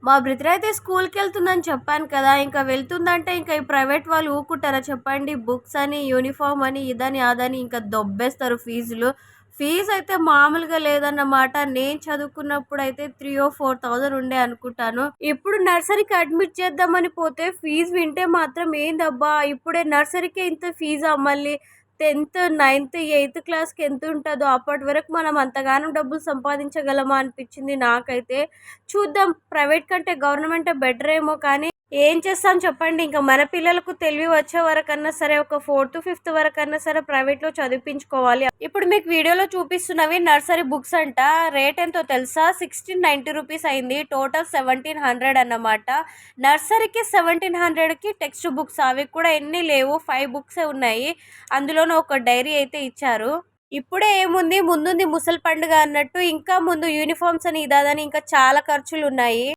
మా బ్రదర్ అయితే స్కూల్‌కెళ్తుందని చెప్పాను కదా! ఇంకా వెళ్తుందంటే ఇంకా ఈ ప్రైవేట్ వాళ్ళు ఊరుకుంటారా చెప్పండి. బుక్స్ అని, యూనిఫార్మ్ అని, ఇదని, అదని ఇంకా దొబ్బేస్తారు ఫీజులు. ఫీజయితే మామూలుగా లేదన్నమాట. నేను చదువుకున్నప్పుడైతే 3000 ఉండే అనుకుంటాను. ఇప్పుడు నర్సరీకి అడ్మిట్ చేద్దామని పోతే ఫీజు వింటే మాత్రం ఏందబ్బా! ఇప్పుడే నర్సరీకే ఇంత ఫీజా మళ్ళీ 10థ్, 9థ్, 8థ్ క్లాస్‌కి ఎంతుంటదో అప్పటి వరకు మనం అంతగానం డబ్బులు సంపాదించగలమా అనిపిచ్చింది నాకైతే. చూద్దాం. ప్రైవేట్ కంటే గవర్నమెంటే బెటరేమో కానీ, ఏం చేస్తాం చెప్పండి. ఇంక మన పిల్లలకు తెలివి వచ్చే వరకన్నా సరే, ఒక 4థ్, 5థ్ వరకన్నా సరే ప్రైవేట్‌లో చదివిపించుకోవాలి. ఇప్పుడు మీకు వీడియోలో చూపిస్తున్నవి నర్సరీ బుక్స్ అంట. రేట్ ఎంతో తెలుసా? 1690 రూపీస్ అయింది. టోటల్ 1700 అన్నమాట. నర్సరీకి 1700కి టెక్స్ట్ బుక్స్ అవి కూడా ఎన్ని లేవు. 5 బుక్సే ఉన్నాయి. అందులోనూ ఒక డైరీ అయితే ఇచ్చారు. ఇప్పుడే ఏముంది ముందుంది ముసలి పండుగ అన్నట్టు ఇంకా ముందు యూనిఫార్మ్స్ అని ఇదని ఇంకా చాలా ఖర్చులున్నాయి.